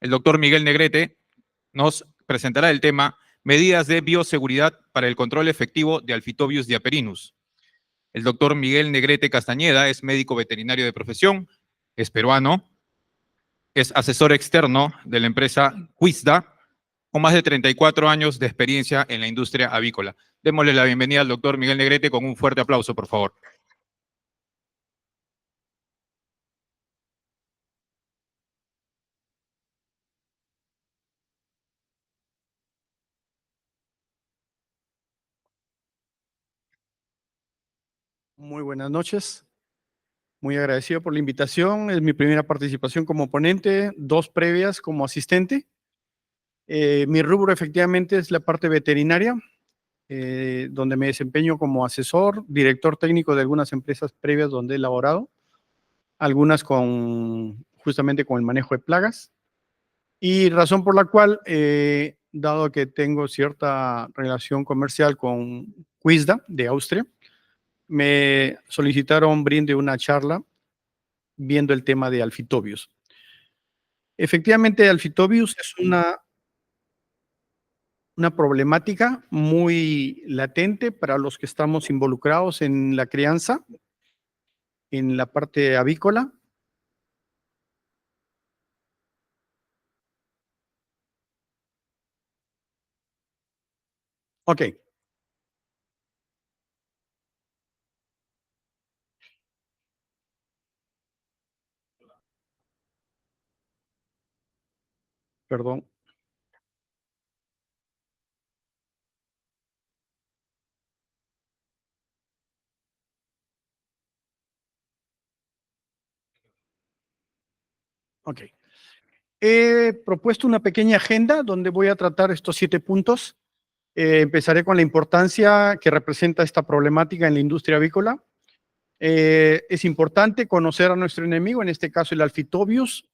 El doctor Miguel Negrete nos presentará el tema Medidas de bioseguridad para el control efectivo de Alphitobius diaperinus. El doctor Miguel Negrete Castañeda es médico veterinario de profesión, es peruano, es asesor externo de la empresa Quisda, con más de 34 años de experiencia en la industria avícola. Démosle la bienvenida al doctor Miguel Negrete con un fuerte aplauso, por favor. Muy buenas noches. Muy agradecido por la invitación. Es mi primera participación como ponente, 2 previas como asistente. Mi rubro efectivamente es la parte veterinaria, donde me desempeño como asesor, director técnico de algunas empresas previas donde he laborado, algunas justamente con el manejo de plagas. Y razón por la cual, dado que tengo cierta relación comercial con Quisda de Austria, me solicitaron brinde una charla viendo el tema de Alphitobius. Efectivamente, Alphitobius es una problemática muy latente para los que estamos involucrados en la crianza, en la parte avícola. Ok, perdón. Ok. He propuesto una pequeña agenda donde voy a tratar estos 7 puntos. Empezaré con la importancia que representa esta problemática en la industria avícola. Es importante conocer a nuestro enemigo, en este caso el Alphitobius,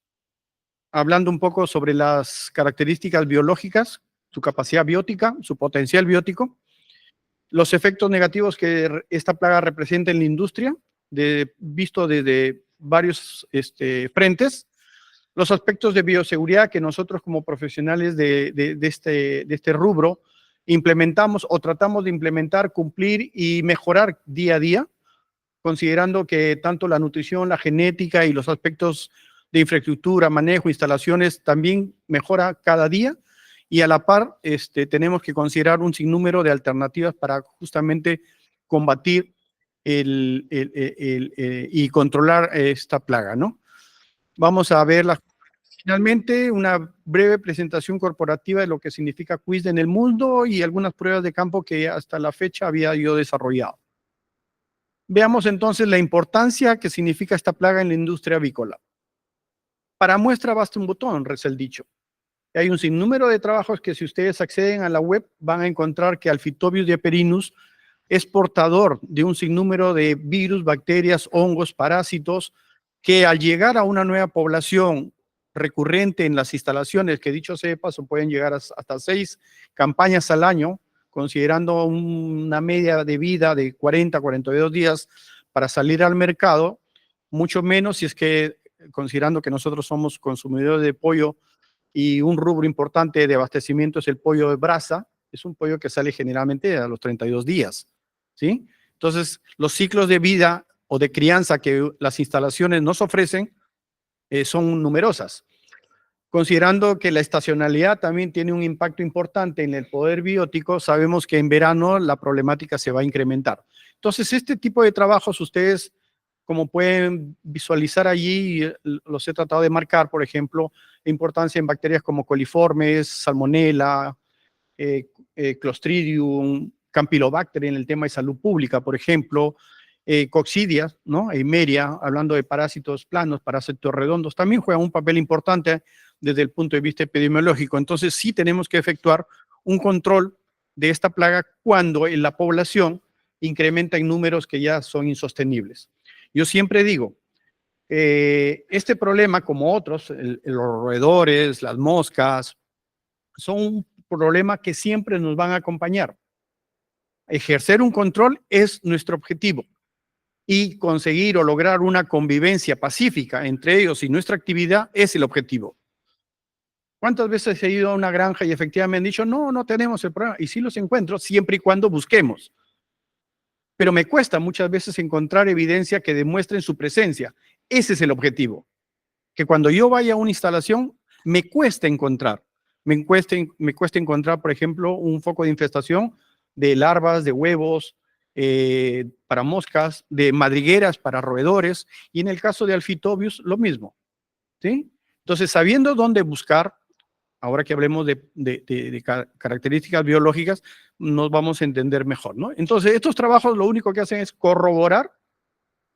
hablando un poco sobre las características biológicas, su capacidad biótica, su potencial biótico, los efectos negativos que esta plaga representa en la industria, visto desde varios frentes, los aspectos de bioseguridad que nosotros como profesionales de este rubro implementamos o tratamos de implementar, cumplir y mejorar día a día, considerando que tanto la nutrición, la genética y los aspectos de infraestructura, manejo, instalaciones también mejora cada día, y a la par tenemos que considerar un sinnúmero de alternativas para justamente combatir y controlar esta plaga, ¿no? Vamos a ver finalmente una breve presentación corporativa de lo que significa Quisda en el mundo y algunas pruebas de campo que hasta la fecha había yo desarrollado. Veamos entonces la importancia que significa esta plaga en la industria avícola. Para muestra basta un botón, reza el dicho. Hay un sinnúmero de trabajos que si ustedes acceden a la web van a encontrar que Alphitobius diaperinus es portador de un sinnúmero de virus, bacterias, hongos, parásitos, que al llegar a una nueva población recurrente en las instalaciones, que dicho sea de paso pueden llegar hasta 6 campañas al año, considerando una media de vida de 40, 42 días para salir al mercado, mucho menos si es que, considerando que nosotros somos consumidores de pollo y un rubro importante de abastecimiento es el pollo de brasa, es un pollo que sale generalmente a los 32 días, ¿sí? Entonces, los ciclos de vida o de crianza que las instalaciones nos ofrecen son numerosas. Considerando que la estacionalidad también tiene un impacto importante en el poder biótico, sabemos que en verano la problemática se va a incrementar. Entonces, este tipo de trabajos ustedes, como pueden visualizar allí, los he tratado de marcar, por ejemplo, la importancia en bacterias como coliformes, salmonella, Clostridium, Campylobacter en el tema de salud pública, por ejemplo, Coccidia, ¿no? Eimeria, hablando de parásitos planos, parásitos redondos, también juegan un papel importante desde el punto de vista epidemiológico. Entonces, sí tenemos que efectuar un control de esta plaga cuando en la población incrementa en números que ya son insostenibles. Yo siempre digo, este problema, como otros, los roedores, las moscas, son un problema que siempre nos van a acompañar. Ejercer un control es nuestro objetivo y conseguir o lograr una convivencia pacífica entre ellos y nuestra actividad es el objetivo. ¿Cuántas veces he ido a una granja y efectivamente me han dicho, no, no tenemos el problema? Y sí los encuentro, siempre y cuando busquemos. Pero me cuesta muchas veces encontrar evidencia que demuestren su presencia. Ese es el objetivo. Que cuando yo vaya a una instalación, me cuesta encontrar. Me cuesta encontrar, por ejemplo, un foco de infestación de larvas, de huevos, para moscas, de madrigueras para roedores, y en el caso de Alphitobius, lo mismo. ¿Sí? Entonces, sabiendo dónde buscar, ahora que hablemos de características biológicas, nos vamos a entender mejor, ¿no? Entonces, estos trabajos lo único que hacen es corroborar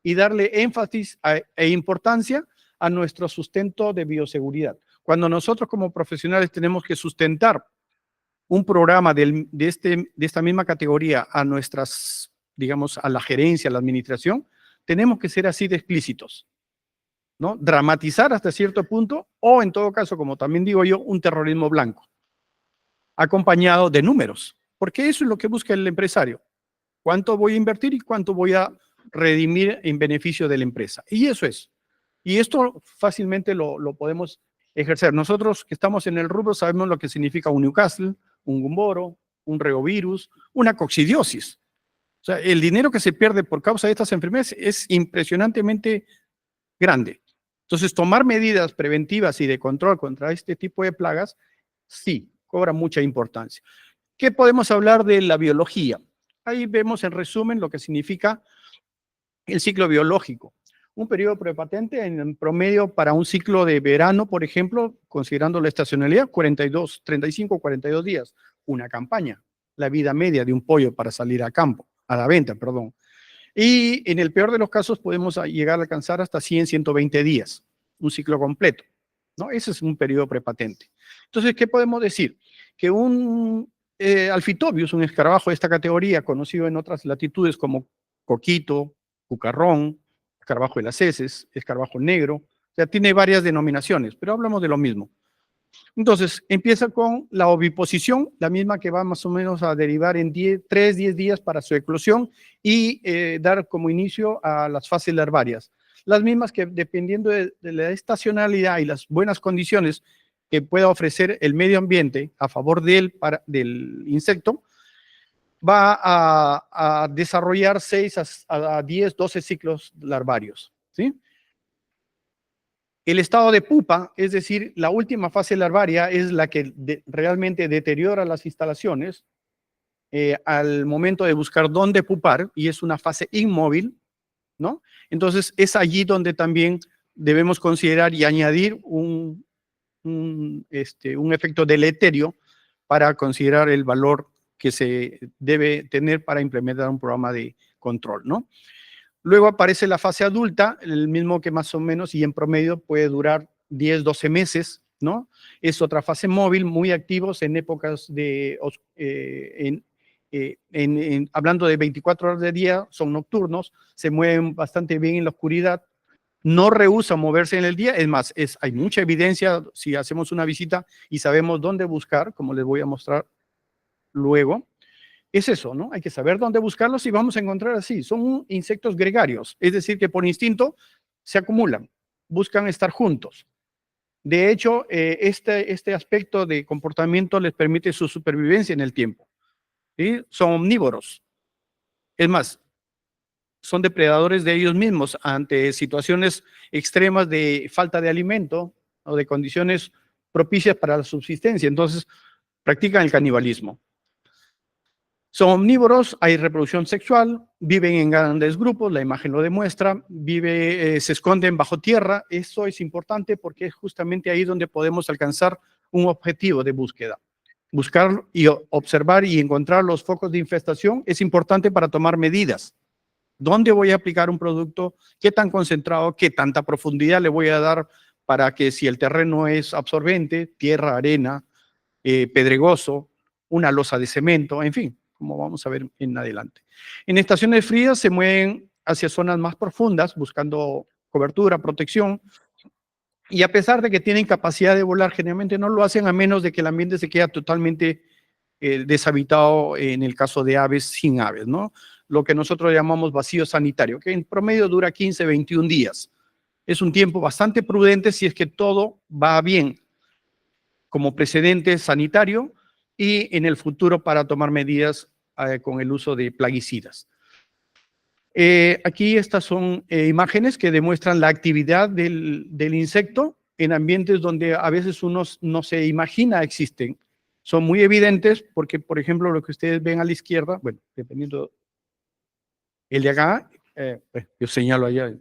y darle énfasis e importancia a nuestro sustento de bioseguridad. Cuando nosotros como profesionales tenemos que sustentar un programa de esta misma categoría a nuestras, digamos, a la gerencia, a la administración, tenemos que ser así de explícitos, ¿no? Dramatizar hasta cierto punto, o en todo caso, como también digo yo, un terrorismo blanco, acompañado de números, porque eso es lo que busca el empresario. ¿Cuánto voy a invertir y cuánto voy a redimir en beneficio de la empresa? Y eso es. Y esto fácilmente lo podemos ejercer. Nosotros que estamos en el rubro sabemos lo que significa un Newcastle, un gumboro, un reovirus, una coccidiosis. O sea, el dinero que se pierde por causa de estas enfermedades es impresionantemente grande. Entonces, tomar medidas preventivas y de control contra este tipo de plagas, sí, cobra mucha importancia. ¿Qué podemos hablar de la biología? Ahí vemos en resumen lo que significa el ciclo biológico. Un periodo prepatente en promedio para un ciclo de verano, por ejemplo, considerando la estacionalidad, 35, 42 días. Una campaña, la vida media de un pollo para salir a campo, a la venta, perdón. Y en el peor de los casos podemos llegar a alcanzar hasta 100, 120 días, un ciclo completo, ¿no? Ese es un periodo prepatente. Entonces, ¿qué podemos decir? Que un Alphitobius, un escarabajo de esta categoría, conocido en otras latitudes como coquito, cucarrón, escarabajo de las heces, escarabajo negro, o sea, tiene varias denominaciones, pero hablamos de lo mismo. Entonces, empieza con la oviposición, la misma que va más o menos a derivar en 3, 10 días para su eclosión y dar como inicio a las fases larvarias. Las mismas que, dependiendo de la estacionalidad y las buenas condiciones que pueda ofrecer el medio ambiente a favor del insecto, va a desarrollar 6 a 10, 12 ciclos larvarios, ¿sí? El estado de pupa, es decir, la última fase larvaria, es la que realmente deteriora las instalaciones al momento de buscar dónde pupar, y es una fase inmóvil, ¿no? Entonces, es allí donde también debemos considerar y añadir un efecto deleterio para considerar el valor que se debe tener para implementar un programa de control, ¿no? Luego aparece la fase adulta, el mismo que más o menos y en promedio puede durar 10, 12 meses, ¿no? Es otra fase móvil, muy activos en épocas de, hablando de 24 horas de día, son nocturnos, se mueven bastante bien en la oscuridad, no rehúsan moverse en el día, es más, hay mucha evidencia si hacemos una visita y sabemos dónde buscar, como les voy a mostrar luego. Es eso, ¿no? Hay que saber dónde buscarlos y vamos a encontrar así. Son insectos gregarios, es decir, que por instinto se acumulan, buscan estar juntos. De hecho, este aspecto de comportamiento les permite su supervivencia en el tiempo, ¿sí? Son omnívoros. Es más, son depredadores de ellos mismos ante situaciones extremas de falta de alimento o de condiciones propicias para la subsistencia. Entonces, practican el canibalismo. Son omnívoros, hay reproducción sexual, viven en grandes grupos, la imagen lo demuestra, se esconden bajo tierra. Eso es importante porque es justamente ahí donde podemos alcanzar un objetivo de búsqueda. Buscar y observar y encontrar los focos de infestación es importante para tomar medidas. ¿Dónde voy a aplicar un producto? ¿Qué tan concentrado? ¿Qué tanta profundidad le voy a dar para que si el terreno es absorbente, tierra, arena, pedregoso, una losa de cemento, en fin, como vamos a ver en adelante. En estaciones frías se mueven hacia zonas más profundas, buscando cobertura, protección, y a pesar de que tienen capacidad de volar, generalmente no lo hacen a menos de que el ambiente se quede totalmente deshabitado en el caso de aves sin aves, ¿no? Lo que nosotros llamamos vacío sanitario, que en promedio dura 15, 21 días. Es un tiempo bastante prudente si es que todo va bien. como precedente sanitario y en el futuro para tomar medidas con el uso de plaguicidas. Aquí estas son imágenes que demuestran la actividad del insecto en ambientes donde a veces uno no se imagina existen. Son muy evidentes porque, por ejemplo, lo que ustedes ven a la izquierda, bueno, dependiendo el de acá, pues, yo señalo allá.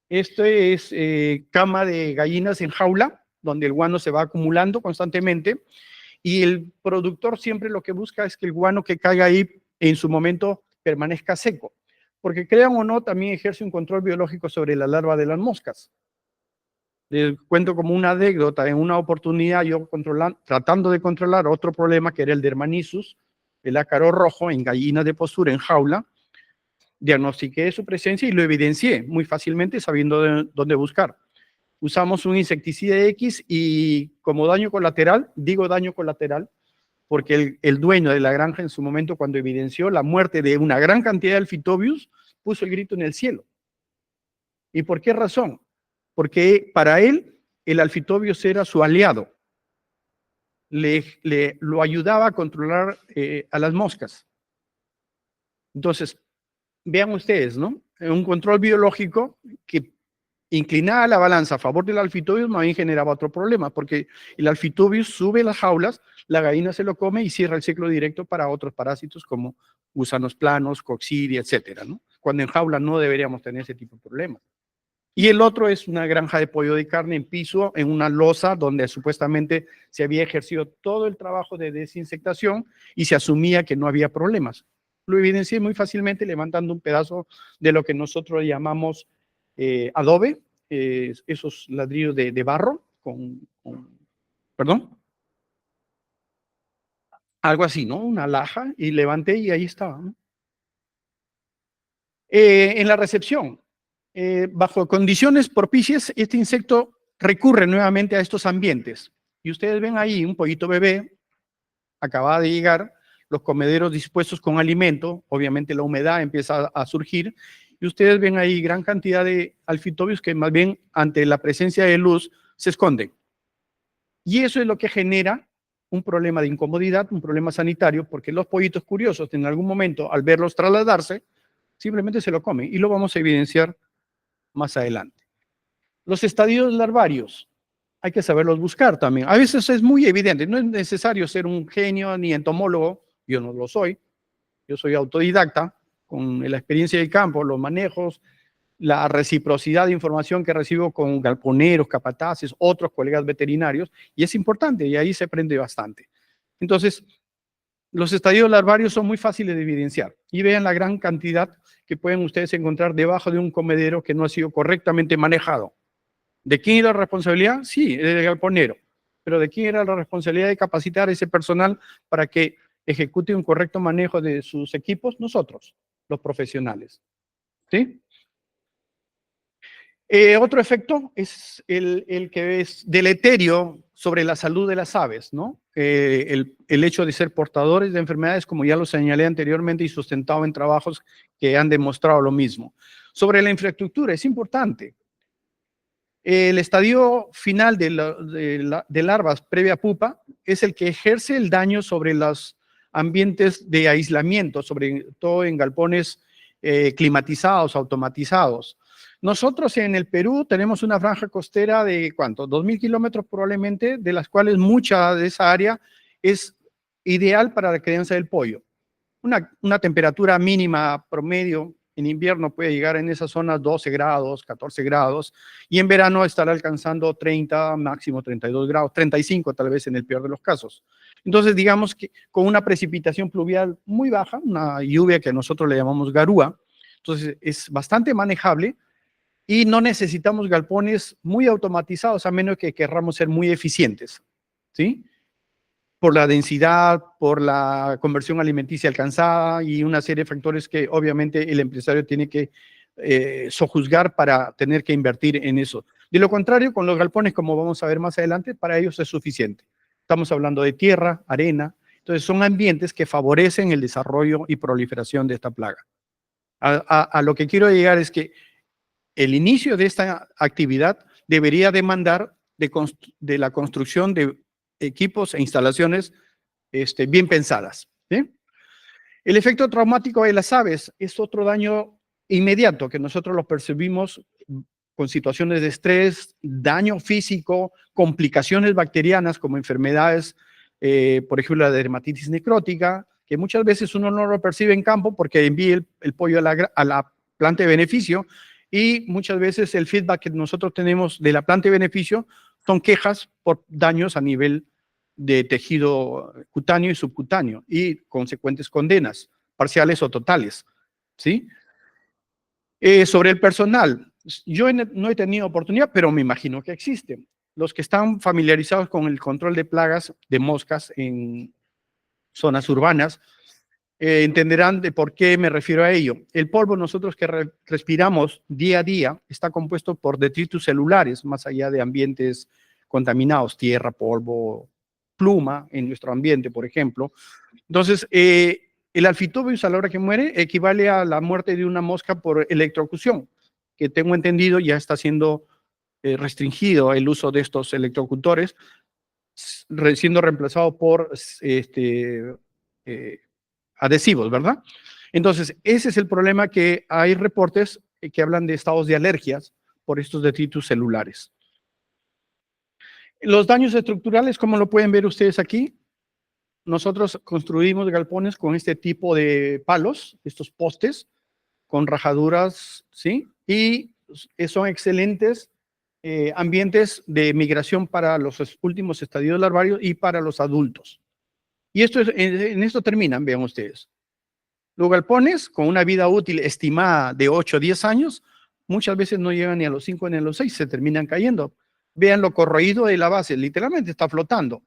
Esto es cama de gallinas en jaula, donde el guano se va acumulando constantemente y el productor siempre lo que busca es que el guano que caiga ahí en su momento permanezca seco, porque crean o no, también ejerce un control biológico sobre la larva de las moscas. Les cuento como una anécdota, en una oportunidad yo tratando de controlar otro problema que era el Dermanisus, el ácaro rojo en gallinas de postura en jaula, diagnostiqué su presencia y lo evidencié muy fácilmente sabiendo dónde buscar. Usamos un insecticida X y como daño colateral, digo daño colateral, porque el dueño de la granja en su momento cuando evidenció la muerte de una gran cantidad de Alphitobius, puso el grito en el cielo. ¿Y por qué razón? Porque para él el Alphitobius era su aliado, lo ayudaba a controlar a las moscas. Entonces, vean ustedes, ¿no? Un control biológico que inclinaba la balanza a favor del Alphitobius más bien generaba otro problema, porque el Alphitobius sube las jaulas, la gallina se lo come y cierra el ciclo directo para otros parásitos como gusanos planos, coccidia, etcétera, ¿no? Cuando en jaula no deberíamos tener ese tipo de problemas. Y el otro es una granja de pollo de carne en piso, en una losa donde supuestamente se había ejercido todo el trabajo de desinfectación y se asumía que no había problemas. Lo evidencié muy fácilmente levantando un pedazo de lo que nosotros llamamos adobe, esos ladrillos de barro perdón, algo así, ¿no? Una laja y levanté y ahí estaba, ¿no? En la recepción, bajo condiciones propicias, este insecto recurre nuevamente a estos ambientes. Y ustedes ven ahí un pollito bebé, acaba de llegar, los comederos dispuestos con alimento, obviamente la humedad empieza a surgir, y ustedes ven ahí gran cantidad de Alphitobius que más bien ante la presencia de luz se esconden. Y eso es lo que genera un problema de incomodidad, un problema sanitario, porque los pollitos curiosos en algún momento al verlos trasladarse, simplemente se lo comen y lo vamos a evidenciar más adelante. Los estadios larvarios, hay que saberlos buscar también. A veces es muy evidente, no es necesario ser un genio ni entomólogo, yo no lo soy, yo soy autodidacta, con la experiencia del campo, los manejos, la reciprocidad de información que recibo con galponeros, capataces, otros colegas veterinarios, y es importante, y ahí se aprende bastante. Entonces, los estadios larvarios son muy fáciles de evidenciar, y vean la gran cantidad que pueden ustedes encontrar debajo de un comedero que no ha sido correctamente manejado. ¿De quién era la responsabilidad? Sí, del galponero. Pero ¿de quién era la responsabilidad de capacitar a ese personal para que ejecute un correcto manejo de sus equipos? Nosotros, los profesionales. ¿Sí? Otro efecto es el que es deleterio sobre la salud de las aves, ¿no? El hecho de ser portadores de enfermedades, como ya lo señalé anteriormente y sustentado en trabajos que han demostrado lo mismo. Sobre la infraestructura, es importante. El estadio final de larvas previa pupa es el que ejerce el daño sobre los ambientes de aislamiento, sobre todo en galpones climatizados, automatizados. Nosotros en el Perú tenemos una franja costera de, ¿cuánto? 2.000 kilómetros probablemente, de las cuales mucha de esa área es ideal para la crianza del pollo. Una temperatura mínima promedio en invierno puede llegar en esas zonas 12 grados, 14 grados, y en verano estará alcanzando 30, máximo 32 grados, 35 tal vez en el peor de los casos. Entonces, digamos que con una precipitación pluvial muy baja, una lluvia que nosotros le llamamos garúa, entonces es bastante manejable y no necesitamos galpones muy automatizados a menos que querramos ser muy eficientes, ¿sí? Por la densidad, por la conversión alimenticia alcanzada y una serie de factores que obviamente el empresario tiene que sojuzgar para tener que invertir en eso. De lo contrario, con los galpones, como vamos a ver más adelante, para ellos es suficiente. Estamos hablando de tierra, arena, entonces son ambientes que favorecen el desarrollo y proliferación de esta plaga. A lo que quiero llegar es que el inicio de esta actividad debería demandar de la construcción de equipos e instalaciones bien pensadas, ¿sí? El efecto traumático de las aves es otro daño inmediato que nosotros lo percibimos con situaciones de estrés, daño físico, complicaciones bacterianas como enfermedades, por ejemplo, la dermatitis necrótica, que muchas veces uno no lo percibe en campo porque envía el pollo a la planta de beneficio, y muchas veces el feedback que nosotros tenemos de la planta de beneficio son quejas por daños a nivel de tejido cutáneo y subcutáneo y consecuentes condenas, parciales o totales, ¿sí? Sobre el personal, yo no he tenido oportunidad, pero me imagino que existen. Los que están familiarizados con el control de plagas de moscas en zonas urbanas entenderán de por qué me refiero a ello. El polvo nosotros que respiramos día a día está compuesto por detritus celulares, más allá de ambientes contaminados, tierra, polvo, pluma en nuestro ambiente, por ejemplo. Entonces, el Alphitobius a la hora que muere equivale a la muerte de una mosca por electrocución, que tengo entendido ya está siendo restringido el uso de estos electrocutores, siendo reemplazado por adhesivos, ¿verdad? Entonces, ese es el problema, que hay reportes que hablan de estados de alergias por estos detritus celulares. Los daños estructurales, como lo pueden ver ustedes aquí, nosotros construimos galpones con este tipo de palos, estos postes, con rajaduras, ¿sí? Y son excelentes ambientes de migración para los últimos estadios larvarios y para los adultos. Y en esto terminan, vean ustedes. Los galpones, con una vida útil estimada de 8 o 10 años, muchas veces no llegan ni a los 5 ni a los 6, se terminan cayendo. Vean lo corroído de la base, literalmente está flotando.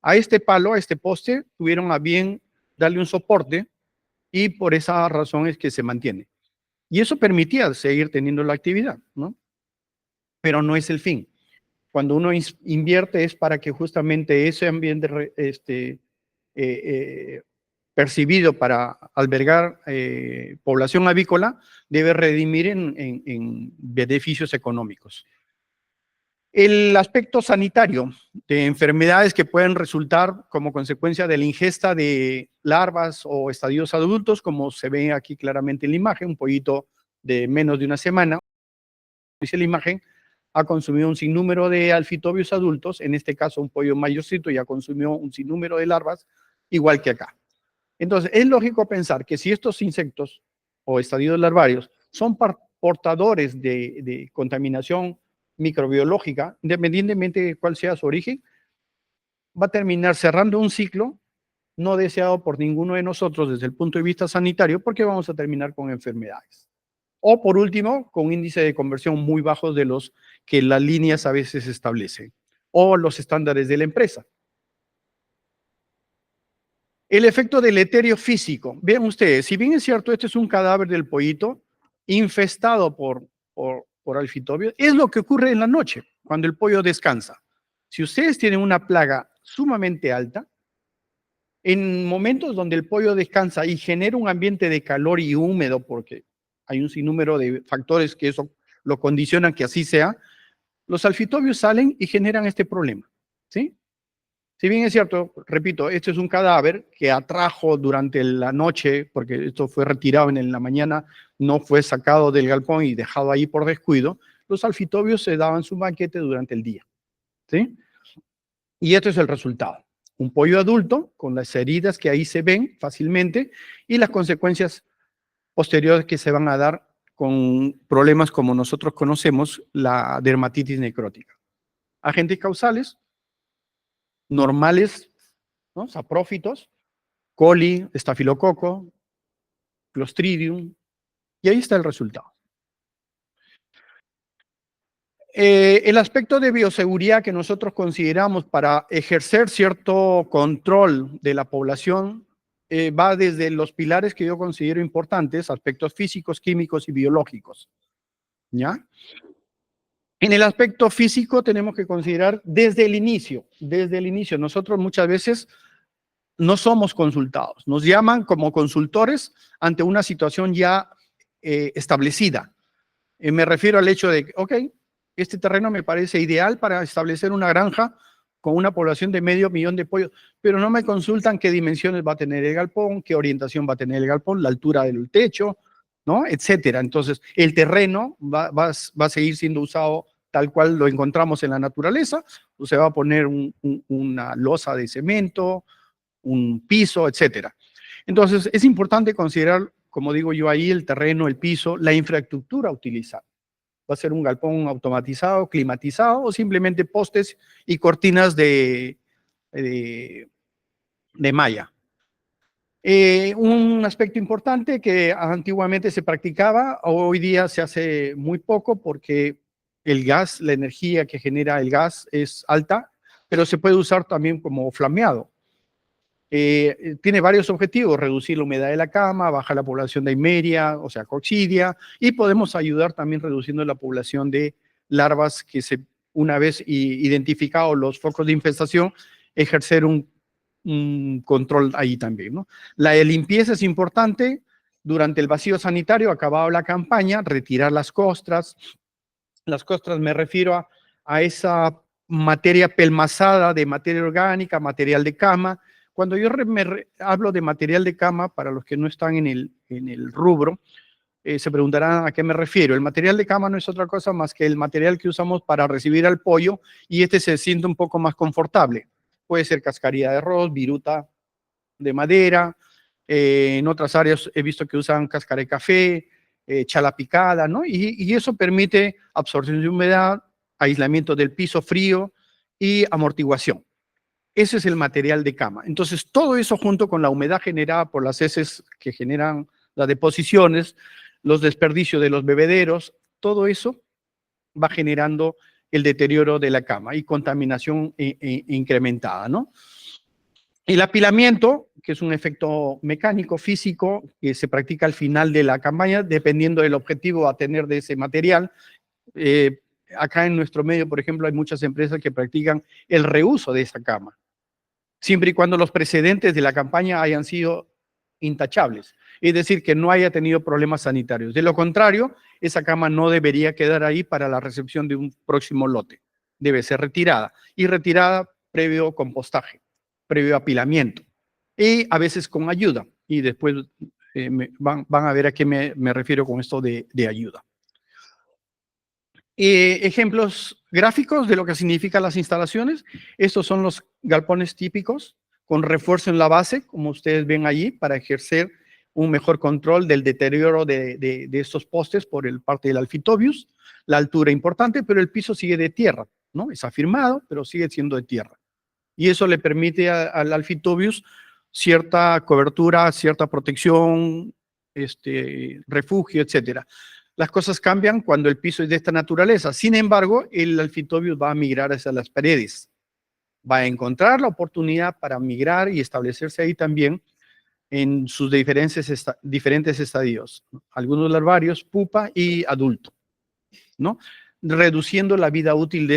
A este palo, a este poste, tuvieron a bien darle un soporte y por esa razón es que se mantiene. Y eso permitía seguir teniendo la actividad, ¿no? Pero no es el fin. Cuando uno invierte es para que justamente ese ambiente percibido para albergar población avícola debe redimir en beneficios económicos. El aspecto sanitario de enfermedades que pueden resultar como consecuencia de la ingesta de larvas o estadios adultos, como se ve aquí claramente en la imagen, un pollito de menos de una semana, dice la imagen, ha consumido un sinnúmero de Alphitobius adultos, en este caso un pollo mayorcito ya consumió un sinnúmero de larvas, igual que acá. Entonces, es lógico pensar que si estos insectos o estadios larvarios son portadores de contaminación microbiológica, independientemente de cuál sea su origen, va a terminar cerrando un ciclo no deseado por ninguno de nosotros desde el punto de vista sanitario, porque vamos a terminar con enfermedades. O por último, con índice de conversión muy bajos de los que las líneas a veces establecen, o los estándares de la empresa. El efecto deleterio físico. Vean ustedes, si bien es cierto, este es un cadáver del pollito infestado por Alphitobius, es lo que ocurre en la noche, cuando el pollo descansa. Si ustedes tienen una plaga sumamente alta, en momentos donde el pollo descansa y genera un ambiente de calor y húmedo, porque hay un sinnúmero de factores que eso lo condicionan que así sea, los Alphitobius salen y generan este problema, ¿sí? Si bien es cierto, repito, este es un cadáver que atrajo durante la noche, porque esto fue retirado en la mañana, no fue sacado del galpón y dejado ahí por descuido, los Alphitobius se daban su banquete durante el día, ¿sí? Y este es el resultado. Un pollo adulto con las heridas que ahí se ven fácilmente y las consecuencias posteriores que se van a dar con problemas como nosotros conocemos, la dermatitis necrótica. Agentes causales normales, ¿no? Saprófitos, coli, estafilococo, clostridium, y ahí está el resultado. El aspecto de bioseguridad que nosotros consideramos para ejercer cierto control de la población va desde los pilares que yo considero importantes, aspectos físicos, químicos y biológicos, ¿ya? En el aspecto físico tenemos que considerar desde el inicio, nosotros muchas veces no somos consultados, nos llaman como consultores ante una situación ya establecida. Me refiero al hecho de, ok, este terreno me parece ideal para establecer una granja con una población de 500.000 de pollos, pero no me consultan qué dimensiones va a tener el galpón, qué orientación va a tener el galpón, la altura del techo, ¿no? Etcétera. Entonces, el terreno va a seguir siendo usado tal cual lo encontramos en la naturaleza, o se va a poner una losa de cemento, un piso, etcétera. Entonces, es importante considerar, como digo yo ahí, el terreno, el piso, la infraestructura a utilizar. Va a ser un galpón automatizado, climatizado, o simplemente postes y cortinas de malla. Un aspecto importante que antiguamente se practicaba, hoy día se hace muy poco porque el gas, la energía que genera el gas es alta, pero se puede usar también como flameado. Tiene varios objetivos: reducir la humedad de la cama, bajar la población de Eimeria, o sea, coccidia, y podemos ayudar también reduciendo la población de larvas que una vez identificados los focos de infestación, ejercer un control ahí también, ¿no? La limpieza es importante. Durante el vacío sanitario, acabado la campaña, retirar las costras. Las costras me refiero a esa materia pelmazada de materia orgánica, material de cama. Cuando yo hablo de material de cama, para los que no están en el rubro, se preguntarán a qué me refiero. El material de cama no es otra cosa más que el material que usamos para recibir al pollo, y este se siente un poco más confortable. Puede ser cascarilla de arroz, viruta de madera. En otras áreas he visto que usan cáscara de café, chala picada, ¿no? Y eso permite absorción de humedad, aislamiento del piso frío y amortiguación. Ese es el material de cama. Entonces, todo eso junto con la humedad generada por las heces que generan las deposiciones, los desperdicios de los bebederos, todo eso va generando el deterioro de la cama y contaminación incrementada, ¿no? El apilamiento, que es un efecto mecánico, físico, que se practica al final de la campaña, dependiendo del objetivo a tener de ese material. Acá en nuestro medio, por ejemplo, hay muchas empresas que practican el reuso de esa cama, siempre y cuando los precedentes de la campaña hayan sido intachables, es decir, que no haya tenido problemas sanitarios. De lo contrario, esa cama no debería quedar ahí para la recepción de un próximo lote. Debe ser retirada, y retirada previo compostaje, previo apilamiento, y a veces con ayuda. Y después van a ver a qué me refiero con esto de ayuda. Ejemplos gráficos de lo que significan las instalaciones. Estos son los galpones típicos, con refuerzo en la base, como ustedes ven allí, para ejercer un mejor control del deterioro de estos postes por parte del Alphitobius. La altura importante, pero el piso sigue de tierra, ¿no? Es afirmado, pero sigue siendo de tierra. Y eso le permite al Alphitobius cierta cobertura, cierta protección, refugio, etcétera. Las cosas cambian cuando el piso es de esta naturaleza. Sin embargo, el Alphitobius va a migrar hacia las paredes. Va a encontrar la oportunidad para migrar y establecerse ahí también en sus diferentes estadios. Algunos larvarios, pupa y adulto, ¿no? Reduciendo la vida útil de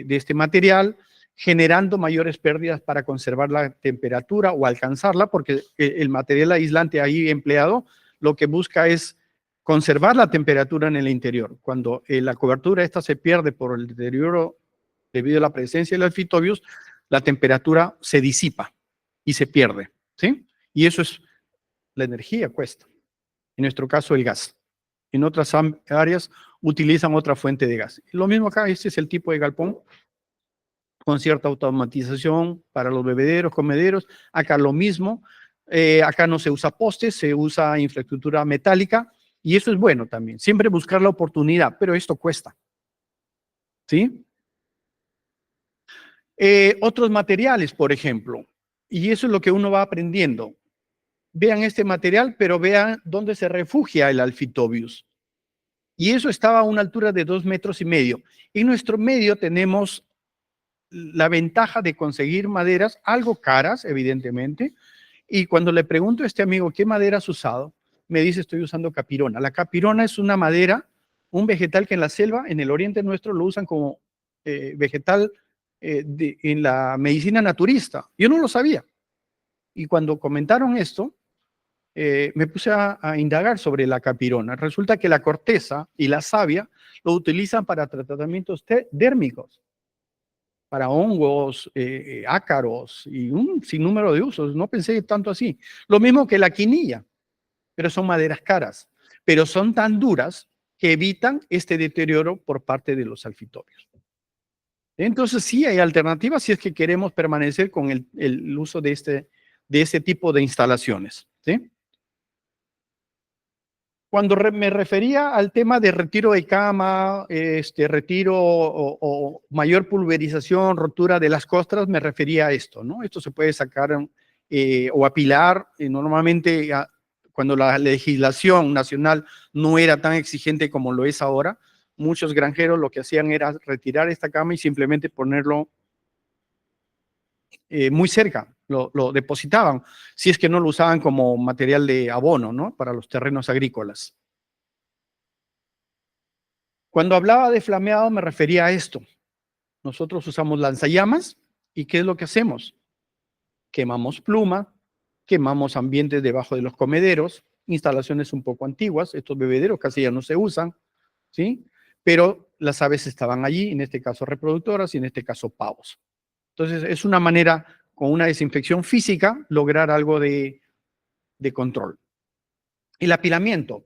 este material, generando mayores pérdidas para conservar la temperatura o alcanzarla, porque el material aislante ahí empleado lo que busca es conservar la temperatura en el interior. Cuando la cobertura esta se pierde por el deterioro debido a la presencia del Alphitobius, la temperatura se disipa y se pierde, ¿sí? Y eso es, la energía cuesta. En nuestro caso, el gas. En otras áreas utilizan otra fuente de gas. Lo mismo acá, este es el tipo de galpón con cierta automatización para los bebederos, comederos. Acá lo mismo. Acá no se usa postes, se usa infraestructura metálica, y eso es bueno también. Siempre buscar la oportunidad, pero esto cuesta, ¿sí? Otros materiales, por ejemplo, y eso es lo que uno va aprendiendo. Vean este material, pero vean dónde se refugia el Alphitobius. Y eso estaba a una altura de 2,5 metros. En nuestro medio tenemos la ventaja de conseguir maderas algo caras, evidentemente, y cuando le pregunto a este amigo qué madera has usado, me dice estoy usando capirona. La capirona es una madera, un vegetal que en la selva, en el oriente nuestro, lo usan como vegetal en la medicina naturista. Yo no lo sabía. Y cuando comentaron esto, me puse a indagar sobre la capirona. Resulta que la corteza y la savia lo utilizan para tratamientos dérmicos, para hongos, ácaros y un sinnúmero de usos. No pensé tanto así. Lo mismo que la quinilla, pero son maderas caras, pero son tan duras que evitan este deterioro por parte de los alfitobios. Entonces sí hay alternativas si es que queremos permanecer con el uso de este tipo de instalaciones, ¿sí? Cuando me refería al tema de retiro de cama, retiro o mayor pulverización, rotura de las costras, me refería a esto, ¿no? Esto se puede sacar o apilar. Normalmente, cuando la legislación nacional no era tan exigente como lo es ahora, muchos granjeros lo que hacían era retirar esta cama y simplemente ponerlo muy cerca, lo depositaban, si es que no lo usaban como material de abono, ¿no? Para los terrenos agrícolas. Cuando hablaba de flameado me refería a esto. Nosotros usamos lanzallamas y ¿qué es lo que hacemos? Quemamos pluma, quemamos ambientes debajo de los comederos, instalaciones un poco antiguas, estos bebederos casi ya no se usan, ¿sí? Pero las aves estaban allí, en este caso reproductoras y en este caso pavos. Entonces es una manera, con una desinfección física, lograr algo de control. El apilamiento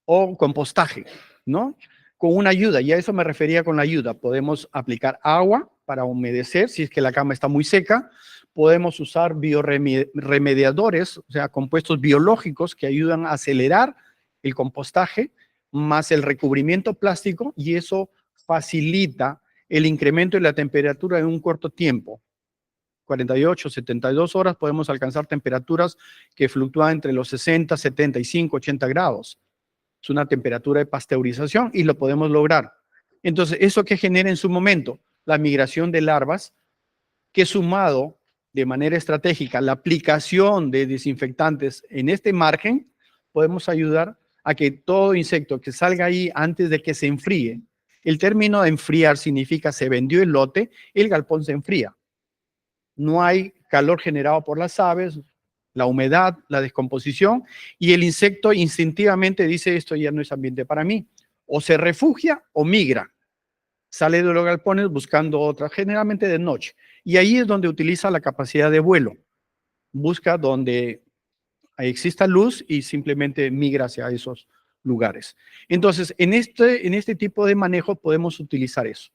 o compostaje, ¿no? Con una ayuda, y a eso me refería con la ayuda. Podemos aplicar agua para humedecer si es que la cama está muy seca. Podemos usar bioremediadores, o sea, compuestos biológicos que ayudan a acelerar el compostaje, más el recubrimiento plástico, y eso facilita el incremento de la temperatura en un corto tiempo. 48, 72 horas podemos alcanzar temperaturas que fluctúan entre los 60, 75, 80 grados. Es una temperatura de pasteurización y lo podemos lograr. Entonces, ¿eso qué genera en su momento? La migración de larvas, que sumado de manera estratégica la aplicación de desinfectantes en este margen, podemos ayudar a que todo insecto que salga ahí antes de que se enfríe, el término de enfriar significa se vendió el lote, el galpón se enfría. No hay calor generado por las aves, la humedad, la descomposición, y el insecto instintivamente dice esto ya no es ambiente para mí. O se refugia o migra. Sale de los galpones buscando otra, generalmente de noche. Y ahí es donde utiliza la capacidad de vuelo. Busca donde exista luz y simplemente migra hacia esos lugares. Entonces, en este tipo de manejo podemos utilizar eso.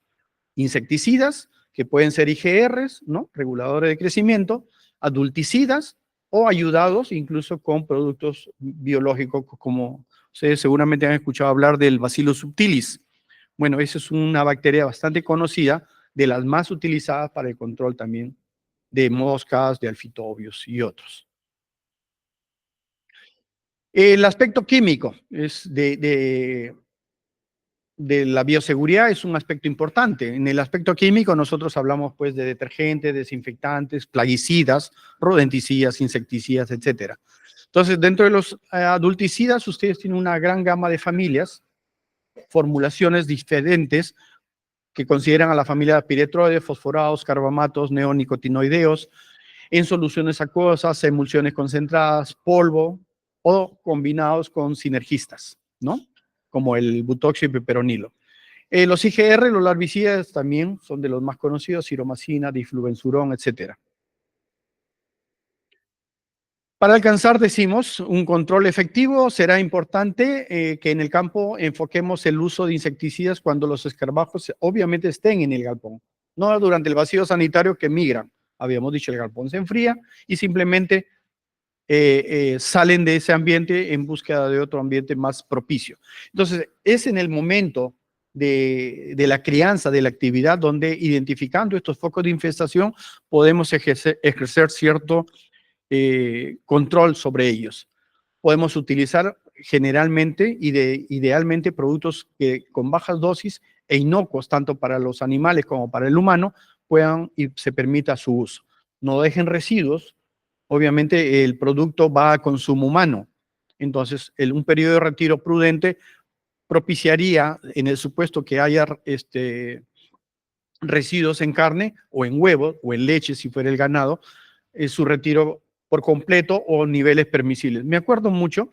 Insecticidas, que pueden ser IGRs, ¿no? Reguladores de crecimiento, adulticidas o ayudados incluso con productos biológicos, como ustedes seguramente han escuchado hablar del Bacillus subtilis. Bueno, esa es una bacteria bastante conocida, de las más utilizadas para el control también de moscas, de alfitobios y otros. El aspecto químico es de la bioseguridad es un aspecto importante. En el aspecto químico nosotros hablamos pues de detergentes, desinfectantes, plaguicidas, rodenticidas, insecticidas, etc. Entonces, dentro de los adulticidas, ustedes tienen una gran gama de familias, formulaciones diferentes que consideran a la familia de piretroides, fosforados, carbamatos, neonicotinoideos, en soluciones acuosas, emulsiones concentradas, polvo o combinados con sinergistas, ¿no? Como el butoxio y piperonilo. Los IGR, los larvicidas, también son de los más conocidos, ciromacina, difluvensurón, etc. Para alcanzar, decimos, un control efectivo, será importante que en el campo enfoquemos el uso de insecticidas cuando los escarabajos obviamente estén en el galpón, no durante el vacío sanitario que migran. Habíamos dicho, el galpón se enfría y simplemente salen de ese ambiente en búsqueda de otro ambiente más propicio. Entonces, es en el momento de la crianza, de la actividad, donde identificando estos focos de infestación podemos ejercer cierto control sobre ellos. Podemos utilizar generalmente y idealmente productos que con bajas dosis e inocuos, tanto para los animales como para el humano, puedan y se permita su uso. No dejen residuos. Obviamente el producto va a consumo humano. Entonces, un periodo de retiro prudente propiciaría, en el supuesto que haya residuos en carne o en huevos o en leche, si fuera el ganado, su retiro por completo o niveles permisibles. Me acuerdo mucho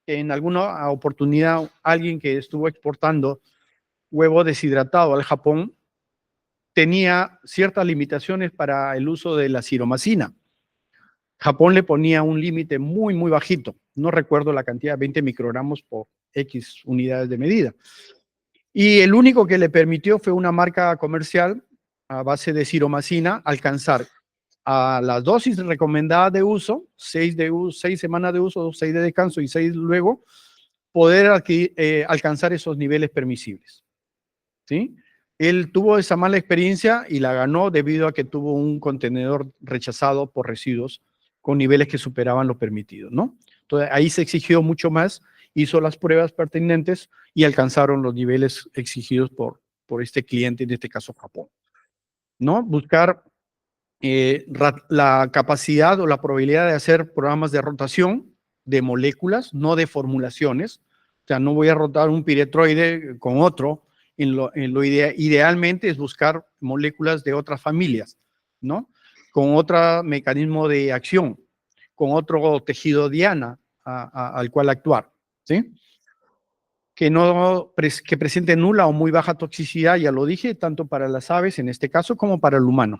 que en alguna oportunidad alguien que estuvo exportando huevo deshidratado al Japón tenía ciertas limitaciones para el uso de la ciromacina. Japón le ponía un límite muy, muy bajito. No recuerdo la cantidad, 20 microgramos por X unidades de medida. Y el único que le permitió fue una marca comercial a base de ciromacina alcanzar a las dosis recomendadas de uso, 6 semanas de uso, 6 de descanso y 6 luego, poder alcanzar esos niveles permisibles. ¿Sí? Él tuvo esa mala experiencia y la ganó debido a que tuvo un contenedor rechazado por residuos con niveles que superaban lo permitido, ¿no? Entonces ahí se exigió mucho más, hizo las pruebas pertinentes y alcanzaron los niveles exigidos por este cliente, en este caso Japón, ¿no? Buscar la capacidad o la probabilidad de hacer programas de rotación de moléculas, no de formulaciones. O sea, no voy a rotar un piretroide con otro. Idealmente es buscar moléculas de otras familias, ¿no? Con otro mecanismo de acción, con otro tejido diana al cual actuar, ¿sí? Que presente nula o muy baja toxicidad, ya lo dije, tanto para las aves en este caso como para el humano.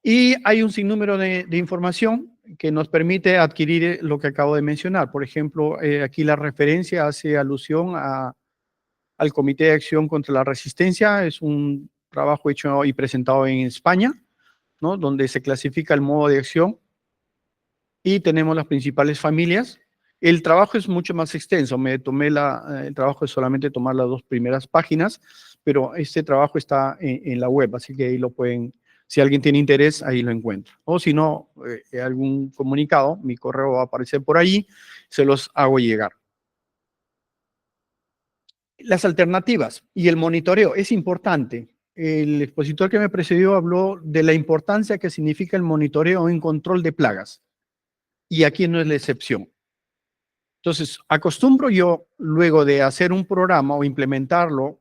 Y hay un sinnúmero de información que nos permite adquirir lo que acabo de mencionar. Por ejemplo, aquí la referencia hace alusión al Comité de Acción contra la Resistencia. Es un trabajo hecho y presentado en España, ¿no? Donde se clasifica el modo de acción y tenemos las principales familias. El trabajo es mucho más extenso. Me tomé el trabajo es solamente tomar las 2 primeras páginas, pero este trabajo está en la web, así que ahí lo pueden. Si alguien tiene interés, ahí lo encuentra. O si no, algún comunicado, mi correo va a aparecer por ahí, se los hago llegar. Las alternativas y el monitoreo es importante. El expositor que me precedió habló de la importancia que significa el monitoreo en control de plagas. Y aquí no es la excepción. Entonces, acostumbro yo, luego de hacer un programa o implementarlo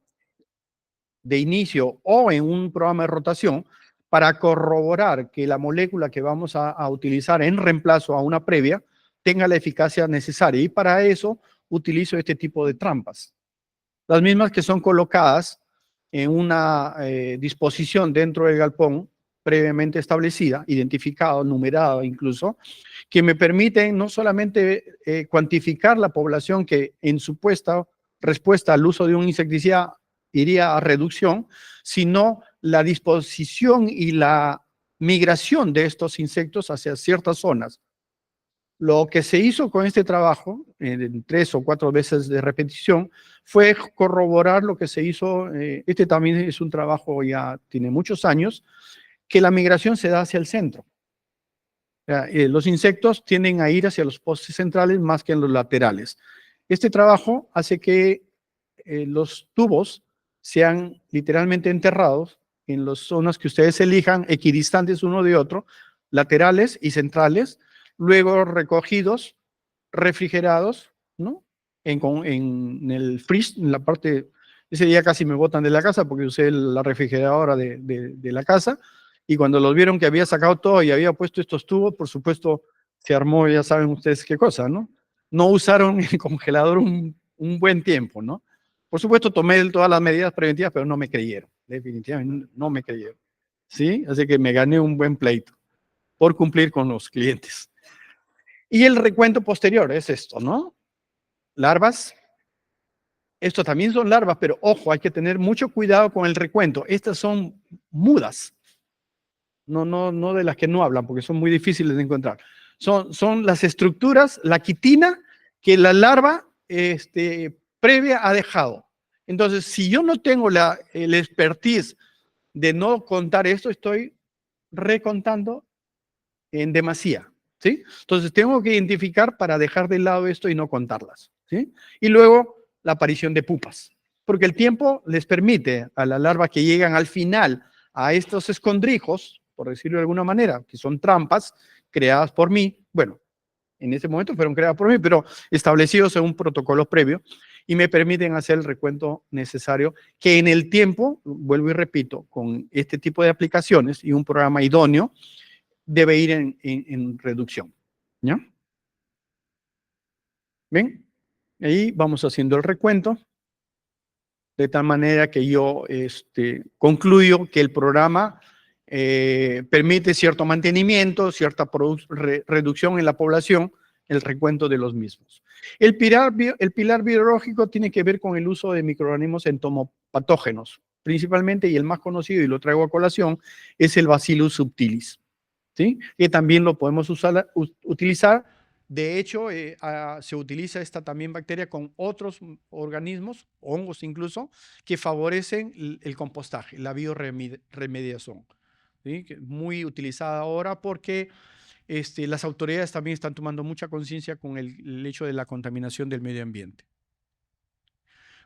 de inicio o en un programa de rotación, para corroborar que la molécula que vamos a utilizar en reemplazo a una previa tenga la eficacia necesaria. Y para eso utilizo este tipo de trampas. Las mismas que son colocadas en una disposición dentro del galpón previamente establecida, identificado, numerado incluso, que me permiten no solamente cuantificar la población que en supuesta respuesta al uso de un insecticida iría a reducción, sino la disposición y la migración de estos insectos hacia ciertas zonas. Lo que se hizo con este trabajo, en 3 o 4 veces de repetición, fue corroborar lo que se hizo. Este también es un trabajo, ya tiene muchos años, que la migración se da hacia el centro. Los insectos tienden a ir hacia los postes centrales más que en los laterales. Este trabajo hace que los tubos sean literalmente enterrados en las zonas que ustedes elijan, equidistantes uno de otro, laterales y centrales, luego recogidos, refrigerados, ¿no? En el freeze, en la parte, ese día casi me botan de la casa porque usé la refrigeradora de la casa, y cuando los vieron que había sacado todo y había puesto estos tubos, por supuesto, se armó, ya saben ustedes qué cosa, ¿no? No usaron el congelador un buen tiempo, ¿no? Por supuesto, tomé todas las medidas preventivas, pero no me creyeron. Definitivamente no me creyeron. ¿Sí? Así que me gané un buen pleito por cumplir con los clientes. Y el recuento posterior es esto, ¿no? Larvas. Esto también son larvas, pero ojo, hay que tener mucho cuidado con el recuento. Estas son mudas. No de las que no hablan, porque son muy difíciles de encontrar. Son las estructuras, la quitina que la larva previa ha dejado. Entonces, si yo no tengo el expertise de no contar esto, estoy recontando en demasía, ¿sí? Entonces, tengo que identificar para dejar de lado esto y no contarlas, ¿sí? Y luego, la aparición de pupas, porque el tiempo les permite a las larvas que llegan al final a estos escondrijos, por decirlo de alguna manera, que son trampas creadas por mí, bueno, en ese momento fueron creadas por mí, pero establecidos en un protocolo previo, y me permiten hacer el recuento necesario, que en el tiempo, vuelvo y repito, con este tipo de aplicaciones y un programa idóneo, debe ir en reducción. ¿Ya? ¿Ven? Ahí vamos haciendo el recuento. De tal manera que yo concluyo que el programa permite cierto mantenimiento, cierta reducción en la población, el recuento de los mismos. El pilar biológico tiene que ver con el uso de microorganismos entomopatógenos, principalmente, y el más conocido, y lo traigo a colación, es el Bacillus subtilis, ¿sí? Que también lo podemos utilizar. De hecho, se utiliza esta también bacteria con otros organismos, hongos incluso, que favorecen el compostaje, la bioremediación, ¿sí? Que es muy utilizada ahora porque las autoridades también están tomando mucha conciencia con el hecho de la contaminación del medio ambiente.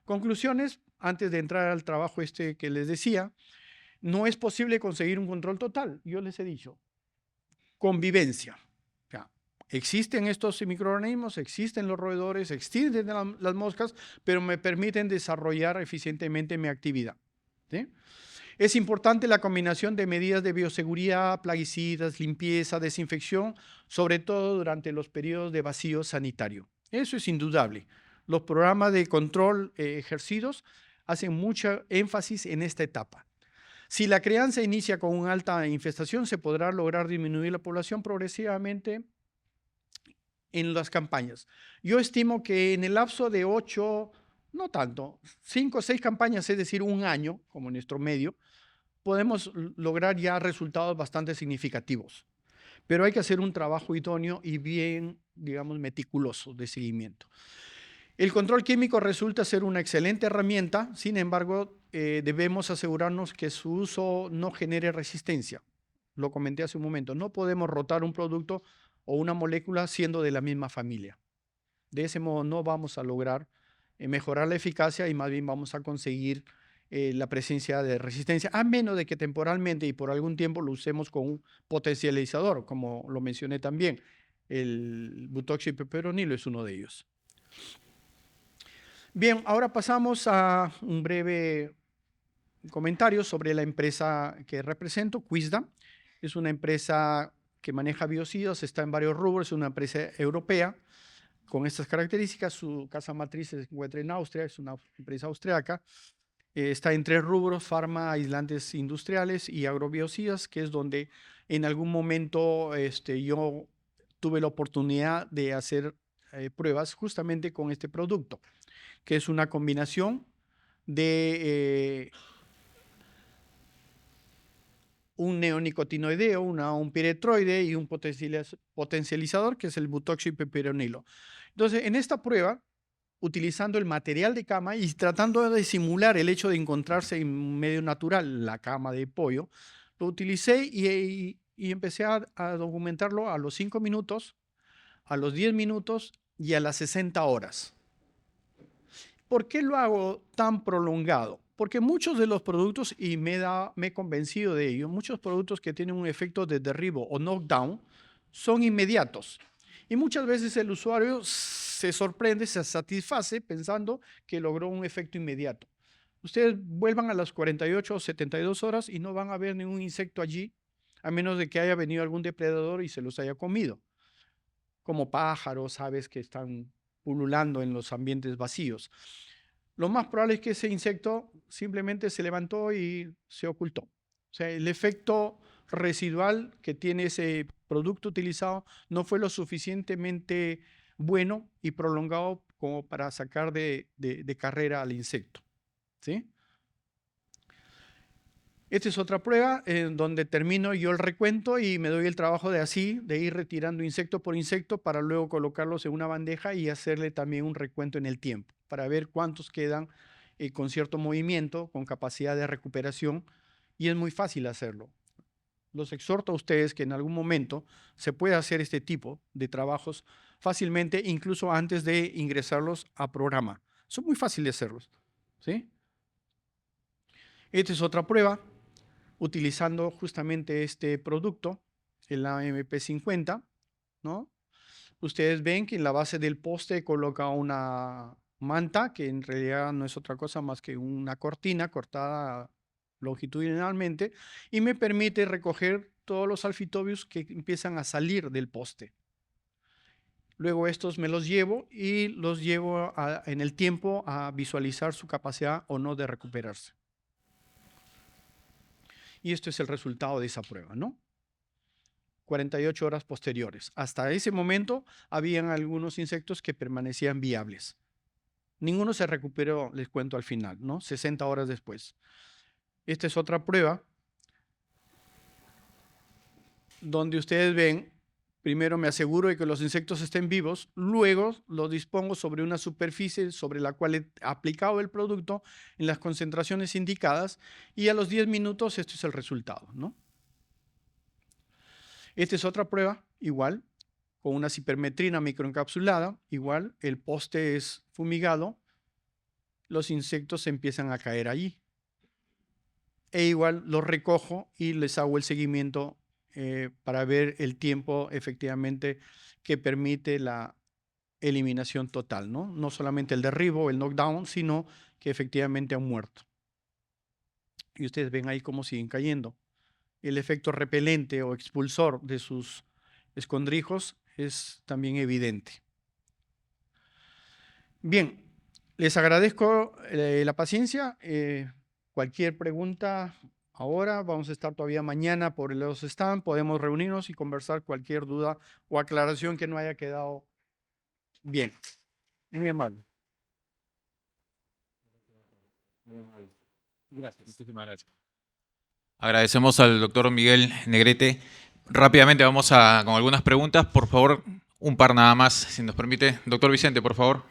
Conclusiones, antes de entrar al trabajo que les decía, no es posible conseguir un control total, yo les he dicho. Convivencia. O sea, existen estos microorganismos, existen los roedores, existen las moscas, pero me permiten desarrollar eficientemente mi actividad, ¿sí? Es importante la combinación de medidas de bioseguridad, plaguicidas, limpieza, desinfección, sobre todo durante los periodos de vacío sanitario. Eso es indudable. Los programas de control ejercidos hacen mucho énfasis en esta etapa. Si la crianza inicia con una alta infestación, se podrá lograr disminuir la población progresivamente en las campañas. Yo estimo que en el lapso de 8, no tanto, 5 o 6 campañas, es decir, un año, como nuestro medio, podemos lograr ya resultados bastante significativos. Pero hay que hacer un trabajo idóneo y bien, digamos, meticuloso de seguimiento. El control químico resulta ser una excelente herramienta, sin embargo, debemos asegurarnos que su uso no genere resistencia. Lo comenté hace un momento, no podemos rotar un producto o una molécula siendo de la misma familia. De ese modo no vamos a lograr mejorar la eficacia y más bien vamos a conseguir la presencia de resistencia, a menos de que temporalmente y por algún tiempo lo usemos con un potencializador, como lo mencioné también. El butoxipeperonilo es uno de ellos. Bien, ahora pasamos a un breve comentario sobre la empresa que represento, Quisda. Es una empresa que maneja biocidas, está en varios rubros, es una empresa europea con estas características. Su casa matriz se encuentra en Austria, es una empresa austriaca. Está en 3 rubros: farma, aislantes industriales y agrobiocidas, que es donde en algún momento yo tuve la oportunidad de hacer pruebas justamente con este producto, que es una combinación de un neonicotinoideo, un piretroide y un potencializador, que es el butoxipeperonilo. Entonces, en esta prueba, utilizando el material de cama y tratando de simular el hecho de encontrarse en un medio natural, la cama de pollo, lo utilicé y empecé a documentarlo a los 5 minutos, a los 10 minutos y a las 60 horas. ¿Por qué lo hago tan prolongado? Porque muchos de los productos, y me he convencido de ello, muchos productos que tienen un efecto de derribo o knockdown son inmediatos. Y muchas veces el usuario se sorprende, se satisface pensando que logró un efecto inmediato. Ustedes vuelvan a las 48 o 72 horas y no van a ver ningún insecto allí, a menos de que haya venido algún depredador y se los haya comido, como pájaros, aves que están pululando en los ambientes vacíos. Lo más probable es que ese insecto simplemente se levantó y se ocultó. O sea, el efecto residual que tiene ese producto utilizado no fue lo suficientemente bueno y prolongado como para sacar de carrera al insecto, ¿sí? Esta es otra prueba en donde termino yo el recuento y me doy el trabajo de ir retirando insecto por insecto para luego colocarlos en una bandeja y hacerle también un recuento en el tiempo para ver cuántos quedan con cierto movimiento, con capacidad de recuperación, y es muy fácil hacerlo. Los exhorto a ustedes que en algún momento se pueda hacer este tipo de trabajos fácilmente, incluso antes de ingresarlos a programa. Son muy fáciles de hacerlos, ¿sí? Esta es otra prueba utilizando justamente este producto, el AMP50, ¿no? Ustedes ven que en la base del poste coloca una manta, que en realidad no es otra cosa más que una cortina cortada longitudinalmente, y me permite recoger todos los alfitobios que empiezan a salir del poste. Luego estos me los llevo y los llevo en el tiempo a visualizar su capacidad o no de recuperarse. Y esto es el resultado de esa prueba, ¿no? 48 horas posteriores. Hasta ese momento habían algunos insectos que permanecían viables. Ninguno se recuperó, les cuento al final, ¿no? 60 horas después. Esta es otra prueba donde ustedes ven, primero me aseguro de que los insectos estén vivos, luego los dispongo sobre una superficie sobre la cual he aplicado el producto en las concentraciones indicadas y a los 10 minutos esto es el resultado, ¿no? Esta es otra prueba, igual, con una cipermetrina microencapsulada, igual, el poste es fumigado, los insectos empiezan a caer allí. E igual los recojo y les hago el seguimiento para ver el tiempo efectivamente que permite la eliminación total, ¿no? No solamente el derribo, el knockdown, sino que efectivamente han muerto. Y ustedes ven ahí cómo siguen cayendo. El efecto repelente o expulsor de sus escondrijos es también evidente. Bien, les agradezco la paciencia. Cualquier pregunta ahora, vamos a estar todavía mañana por los stands, podemos reunirnos y conversar cualquier duda o aclaración que no haya quedado bien. Muy amable. Gracias. Muchísimas gracias. Agradecemos al doctor Miguel Negrete. Rápidamente vamos con algunas preguntas. Por favor, un par nada más, si nos permite. Doctor Vicente, por favor.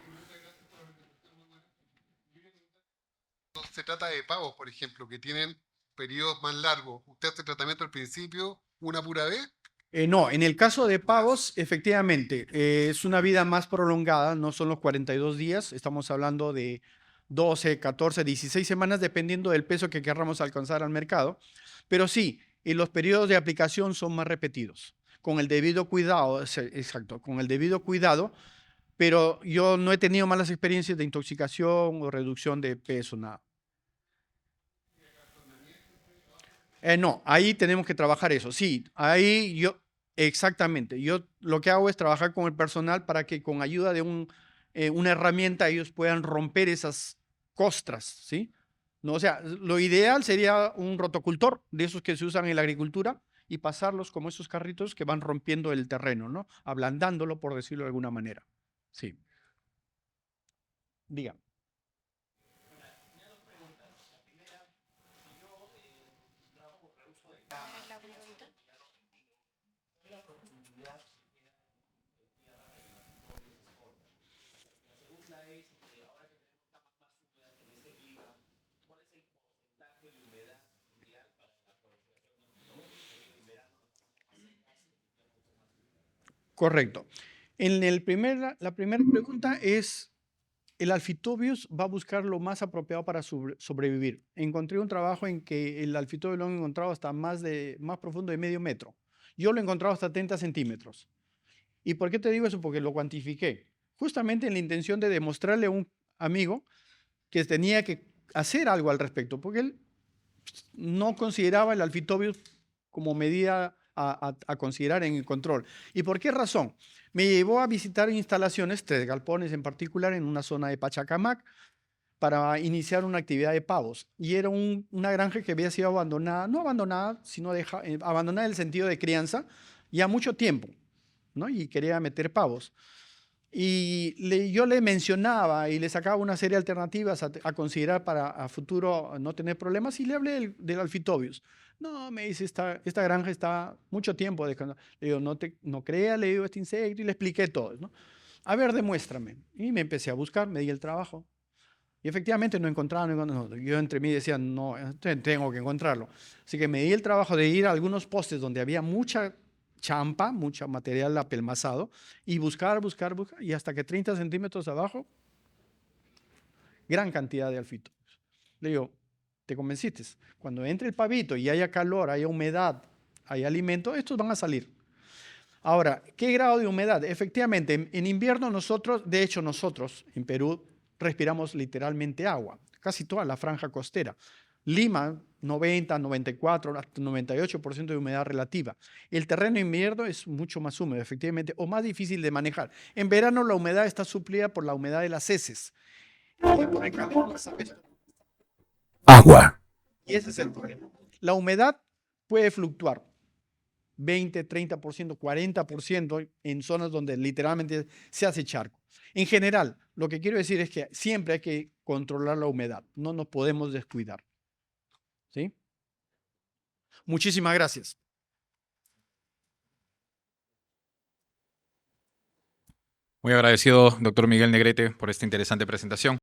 Se trata de pavos, por ejemplo, que tienen periodos más largos. ¿Usted hace tratamiento al principio una pura vez? No, en el caso de pavos, efectivamente, es una vida más prolongada, no son los 42 días, estamos hablando de 12, 14, 16 semanas, dependiendo del peso que querramos alcanzar al mercado. Pero sí, los periodos de aplicación son más repetidos, con el debido cuidado, exacto, con el debido cuidado, pero yo no he tenido malas experiencias de intoxicación o reducción de peso, nada. No, ahí tenemos que trabajar eso. Sí, ahí yo, exactamente. Yo lo que hago es trabajar con el personal para que con ayuda de una herramienta ellos puedan romper esas costras, ¿sí? No, o sea, lo ideal sería un rotocultor de esos que se usan en la agricultura y pasarlos como esos carritos que van rompiendo el terreno, ¿no? Ablandándolo, por decirlo de alguna manera. Sí. Diga. Correcto. La primera pregunta es, el Alphitobius va a buscar lo más apropiado para sobrevivir. Encontré un trabajo en que el Alphitobius lo han encontrado hasta más profundo de medio metro. Yo lo he encontrado hasta 30 centímetros. ¿Y por qué te digo eso? Porque lo cuantifiqué. Justamente en la intención de demostrarle a un amigo que tenía que hacer algo al respecto, porque él no consideraba el Alphitobius como medida a considerar en el control. ¿Y por qué razón? Me llevó a visitar instalaciones, 3 galpones en particular, en una zona de Pachacamac, para iniciar una actividad de pavos. Y era una granja que había sido abandonada, no abandonada, sino abandonada en el sentido de crianza, ya mucho tiempo, ¿no? Y quería meter pavos. Y yo le mencionaba y le sacaba una serie de alternativas a considerar para a futuro no tener problemas y le hablé del Alphitobius. No, me dice, esta granja está mucho tiempo dejando. Le digo, no crea, le digo, este insecto y le expliqué todo, ¿no? A ver, demuéstrame. Y me empecé a buscar, me di el trabajo. Y efectivamente no encontraba, yo entre mí decía, no, tengo que encontrarlo. Así que me di el trabajo de ir a algunos postes donde había mucha champa, mucho material apelmazado, y buscar, y hasta que 30 centímetros abajo, gran cantidad de alfitos. Le digo, ¿te convenciste? Cuando entre el pavito y haya calor, haya humedad, haya alimento, estos van a salir. Ahora, ¿qué grado de humedad? Efectivamente, en invierno nosotros en Perú respiramos literalmente agua, casi toda la franja costera. Lima, 90, 94, hasta 98% de humedad relativa. El terreno en invierno es mucho más húmedo, efectivamente, o más difícil de manejar. En verano la humedad está suplida por la humedad de las heces. Y por el calor, las aves. Agua. Y ese es el problema. La humedad puede fluctuar 20, 30%, 40% en zonas donde literalmente se hace charco. En general, lo que quiero decir es que siempre hay que controlar la humedad. No nos podemos descuidar. ¿Sí? Muchísimas gracias. Muy agradecido, doctor Miguel Negrete, por esta interesante presentación.